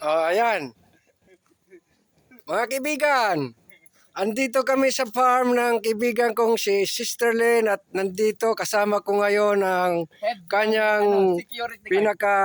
Ayan. Mga kaibigan, andito kami sa farm ng kaibigan kong si Sister Lynn at nandito kasama ko ngayon ang kanyang pinaka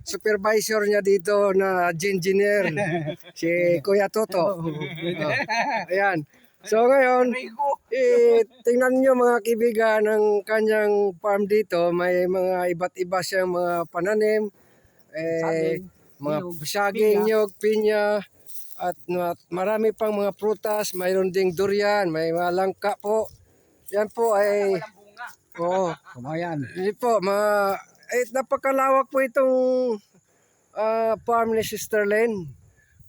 supervisor niya dito na engineer, si Kuya Toto. Ayan. So ngayon, tingnan nyo mga kaibigan ang kanyang farm dito. May mga iba't iba siyang mga pananim. Mga saging, niyog, pinya, at marami pang mga prutas. Mayroon ding durian, may mga langka po. Yan po ay... Oo. Kumayan. Yan po, napakalawak po itong farm ni Sister Lynn.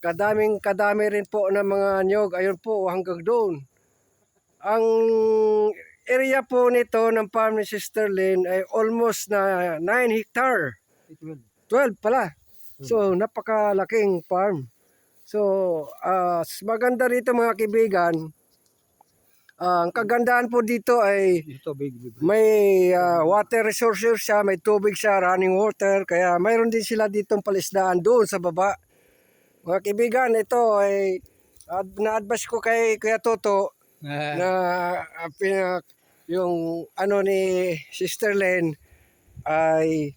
Kadami rin po ng mga niyog. Ayun po, hanggang doon. Ang area po nito ng farm ni Sister Lynn ay almost na 9 hectare. 12 pala. So, napakalaking farm. So, maganda rito mga kaibigan. Ang kagandahan po dito ay may water resources siya, may tubig siya, running water. Kaya mayroon din sila ditong palisdaan doon sa baba. Mga kaibigan, ito ay na-advise ko kay Kuya Toto na yung ano ni Sister Lynn ay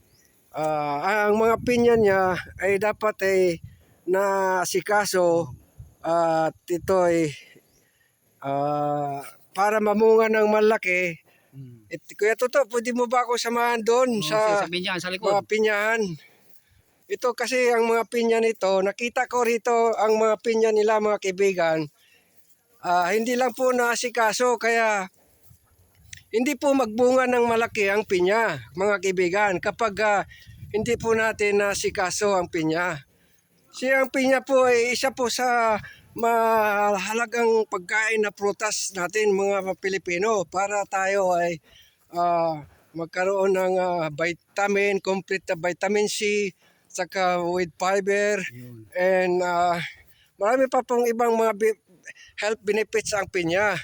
ang mga pinya niya ay dapat ay nasikaso at ito ay para mamunga ng malaki. Kuya Toto, pwede mo ba ako samahan doon sa mga pinyahan? Ito kasi ang mga pinya nito, nakita ko rito ang mga pinya nila mga kaibigan. Hindi lang po naasikaso kaya hindi po magbunga ng malaki ang pinya mga kaibigan kapag hindi po natin naasikaso ang pinya. Ang pinya po ay isa po sa mahalagang pagkain na prutas natin mga Pilipino para tayo ay magkaroon ng vitamin, complete na vitamin C, saka with fiber, and marami pa pong ibang mga health benefits ang pinya.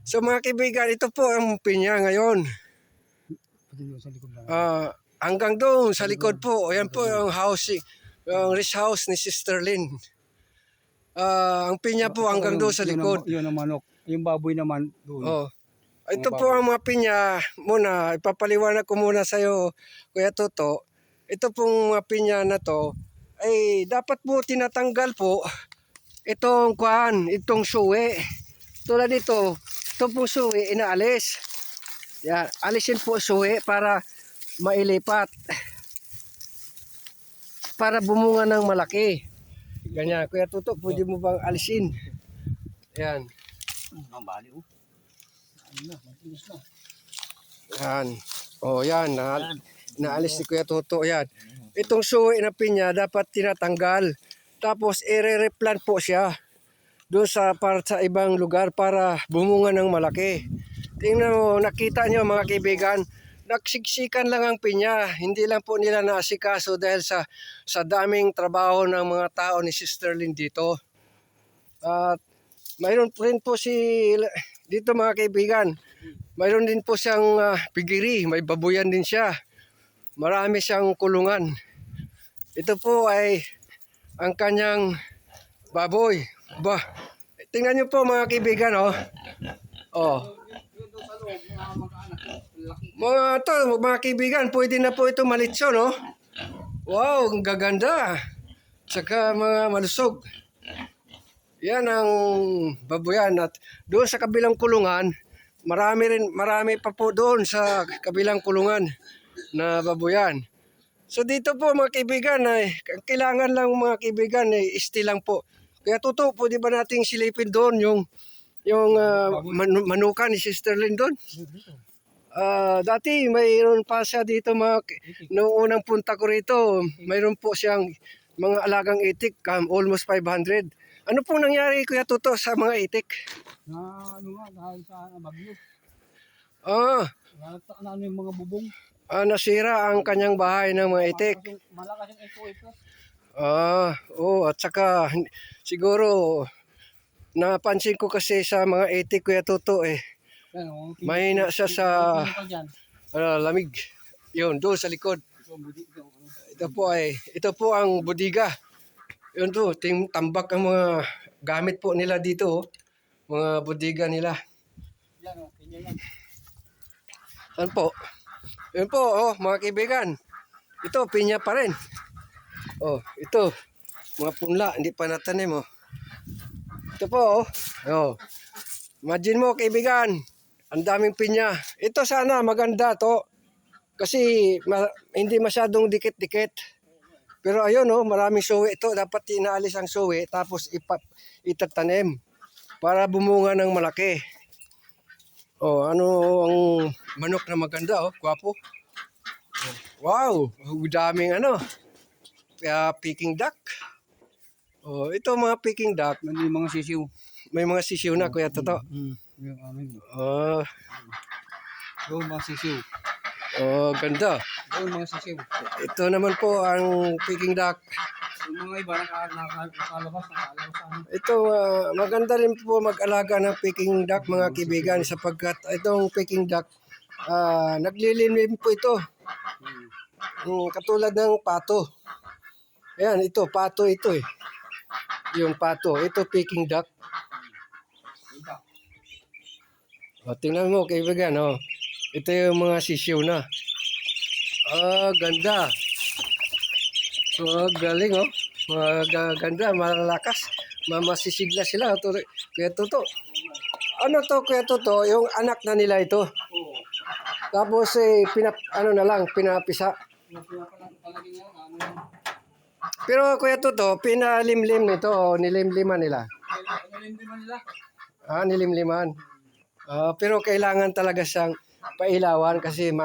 So mga kaibigan, ito po ang pinya ngayon. Hanggang doon sa likod po, ayan po yung house, yung rest house ni Sister Lynn. Ang pinya po hanggang doon sa likod. Yun ang manok. Yung baboy naman doon. Ito po ang mga pinya. Muna, ipapaliwanag ko muna sa iyo, Kuya Toto. Ito pong mga pinya na to, ay dapat po tinatanggal po itong suwi. Tulad nito, itong pong suwi, inaalis. Yan, alisin po suwi para mailipat. Para bumunga ng malaki. Ganyan, Kuya Toto, pwede mo bang alisin? Yan. Yan. Yan. Naalis ni Kuya Toto. Yan. Itong suwi na pinya dapat tinatanggal. Tapos i-replant po siya doon sa ibang lugar para bumunga ng malaki. Tingnan mo, nakita nyo mga kaibigan, nagsiksikan lang ang pinya. Hindi lang po nila naasikaso dahil sa daming trabaho ng mga tao ni Sister Lynn dito. At mayroon rin po dito mga kaibigan, mayroon din po siyang pigiri, may babuyan din siya. Marami siyang kulungan. Ito po ay ang kanyang baboy. Tingnan nyo po mga kaibigan, mga kaibigan, pwede na po ito malitso, no? Wow, ang gaganda. Saka mga malusog. Yan ang baboyan. At doon sa kabilang kulungan, marami pa po doon sa kabilang kulungan na baboyan. So dito po mga kaibigan, kailangan lang mga kaibigan, isti lang po. Kaya Toto, pwede ba nating silipin doon yung manuka ni Sister Lynn doon? Dati mayroon pa siya dito noong unang punta ko rito, mayroon po siyang mga alagang itik, almost 500. Ano pong nangyari Kuya Toto sa mga itik? Dahil sa bagyo. Ano yung mga bubong? Nasira ang kanyang bahay ng mga itik. Malakas yung ito. At saka siguro napansin ko kasi sa mga itik Kuya Toto mahina siya sa lamig. Yun, doon sa likod. ito po ang bodega. Yun to, tambak ang mga gamit po nila dito, oh. Mga bodega nila. Yan o, pinya yan. Yan po. Yun po, oh, mga kaibigan. Ito, pinya pa rin. Oh, ito. Mga punla, hindi pa natanim, oh. Ito po, oh. Oh. Imagine mo, kaibigan. Ang daming pinya. Ito sana, maganda to. Kasi hindi masyadong dikit-dikit. Pero ayun, oh, maraming suwi ito. Dapat inaalis ang suwi, tapos itatanim para bumunga ng malaki. Oh, ano ang manok na maganda, oh, gwapo. Wow, daming ano, Peking duck. Oh, ito mga Peking duck. May mga sisiw. May mga sisiw na, Kuya Toto. Yung amin. Oh, Yung mga sisiw. oh, ganda. Yung mga sisiw. Ito naman po ang Peking duck. Yung mga iba nakalabas sa ano. Ito, maganda rin po mag-alaga ng Peking duck, mga kaibigan, sapagkat itong Peking duck, naglilimlim po ito. Katulad ng pato. Ayan, ito, pato ito eh. Yung pato, ito Peking duck. O, tingnan mo, kaibigan, oh. Ito yung mga sisiw na. Ganda. Galing, oh. Ganda, malalakas. Masisigla sila. Kuya Toto. Ano to, Kuya Toto? Yung anak na nila ito. Tapos, pinapisa. Pero, Kuya Toto, pinalimlim nito, o nilimliman nila. Nilimliman nila. Nilimliman. Pero kailangan talaga siyang pailawan kasi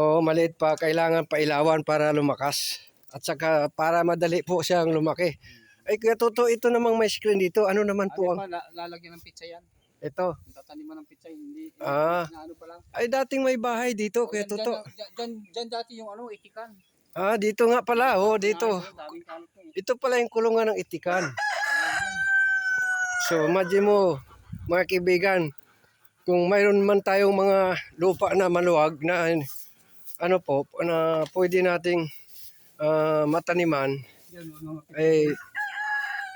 maliit pa. Kailangan pailawan para lumakas. At saka para madali po siyang lumaki. Ay, Kuya Toto, ito namang may screen dito. Ano naman po ang... Lalagyan ng pizza yan. Ito. Tataniman ng pizza, hindi ano pa lang. Ay, dating may bahay dito, Kuya Toto. Diyan dati yung itikan. Dito nga pala. Dito. Daming kanot ko eh. Ito pala yung kulungan ng itikan. So, imagine mo, mga kaibigan, kung mayroon man tayong mga lupa na maluwag na na pwede nating mataniman,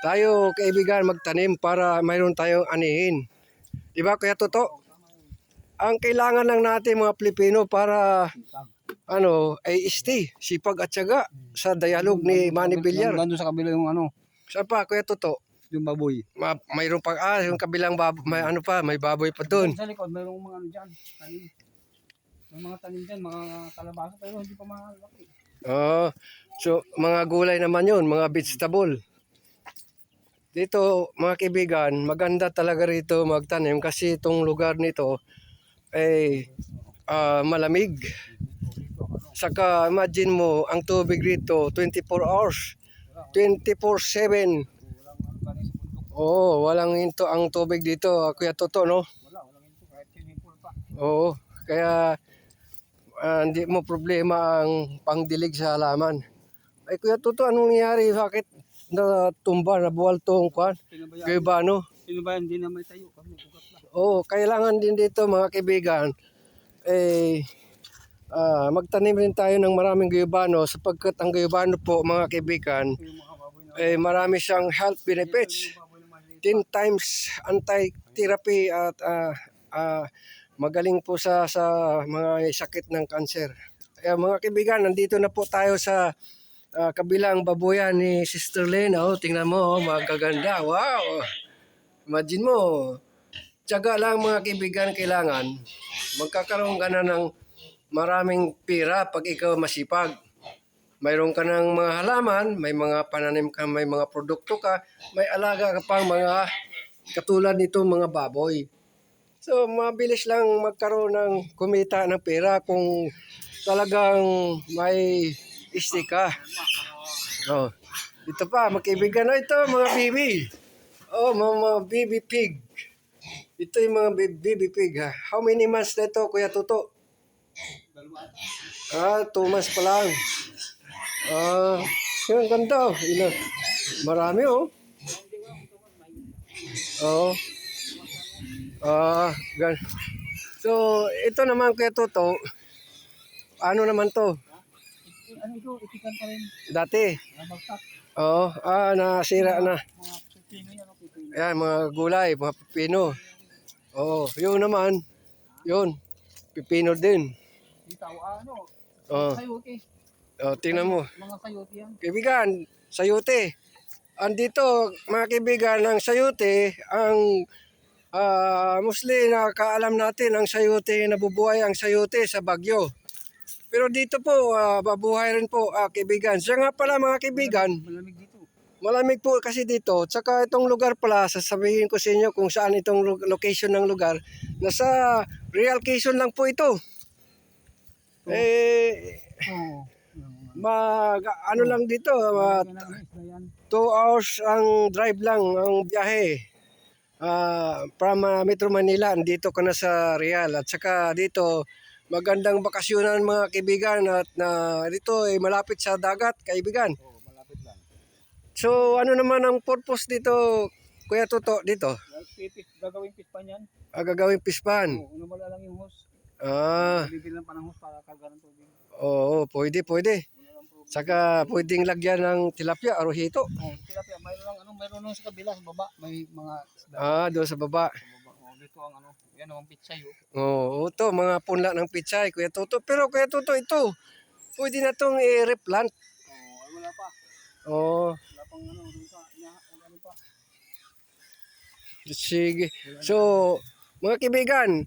tayo kaibigan magtanim para mayroon tayong anihin. Diba, Kuya Toto? Ang kailangan lang natin mga Pilipino para ay sipag at syaga sa dialog ni Manny Villar. Nandun sa kabila yung Saan pa, Kuya Toto? yung baboy. Mayroon pang yung kabilang may baboy pa doon. Sa likod mayroong mga diyan, tanim. May mga tanim diyan, mga kalabasa pero hindi pa malaki. So mga gulay naman 'yon, mga vegetable. Dito, mga kaibigan, maganda talaga rito magtanim kasi itong lugar nito ay malamig. Saka imagine mo, ang tubig rito 24 hours, 24/7. Walang hinto ang tubig dito, Kuya Toto, no? Walang hinto kahit swimming pool pa. Kaya hindi mo problema ang pangdilig sa halaman. Ay, Kuya Toto, anong nangyari? Bakit natumba, nabuwal tong kwan? Guyabano? Sino ba yan? Hindi na may tayo. Kami ugat lang. Kailangan din dito, mga kaibigan, magtanim rin tayo ng maraming guyabano sapagkat ang guyabano po, mga kaibigan, marami siyang health benefits. 10 times anti-therapy at magaling po sa mga sakit ng cancer. Mga kaibigan, nandito na po tayo sa kabilang babuyan ni Sister Lena. Tingnan mo, magaganda. Wow! Imagine mo, tiyaga lang, mga kaibigan, kailangan. Magkakaroon ka na ng maraming pira pag ikaw masipag. Mayroon ka ng mga halaman, may mga pananim ka, may mga produkto ka, may alaga ka pang mga katulad nito mga baboy. So, mabilis lang magkaroon ng kumita ng pera kung talagang may istika. Ito pa, magkaibigan na ito, mga bibi. Mga baby pig. Ito yung mga baby pig. How many months na ito, Kuya Toto? 2 months pa lang. Yung ganda. Marami, So, ito naman, Kuya Toto. Ano naman to? ano ito, itikan pa rin. Dati. Nabagsak. Oo, nasira na. Mga pipino yan, pipino. Ayan, mga gulay, mga pipino. Oo, yun naman. Yun, pipino din. Dito, ano, Oo, sayote. tingnan mo. Mga sayote yan. Kaibigan, sayote. Andito, mga kaibigan, ang sayote, ang mostly nakakaalam natin ang sayote, nabubuhay ang sayote sa Baguio. Pero dito po, mabuhay rin po, kaibigan. Siya nga pala mga kaibigan, Malamig dito. malamig po kasi dito. Tsaka itong lugar pala, sasabihin ko sa inyo kung saan itong location ng lugar. Nasa Real Quezon lang po ito. Oo. Ano lang dito, Yan ang isda yan. 2 hours ang drive lang, ang biyahe. From Metro Manila, dito ka na sa Real. At saka dito, magandang bakasyonan mga kaibigan. At dito ay malapit sa dagat, kaibigan. Oo, malapit lang. So ano naman ang purpose dito, Kuya Toto, dito? Gagawin pispan yan. Gagawin pispan. Oo, unamala lang yung hose. Ah, Bibilan pa ng hose para karga ng tubig. oo, pwede. Wala lang problema. Saka pwedeng lagyan ng tilapia o hito. Oh, tilapia, mayroon lang sa kabila, sa baba, may mga isda Doon sa baba. sa baba. Oh, dito ang ano, yan ang pitsay oh. Oo, to mga punla ng pichay, Kuya Toto. Pero Kuya Toto, ito, pwede na itong i-replant. Oh, ay wala pa. Oo, Wala pang ano, dun sa ano pa. sige. So, mga kaibigan,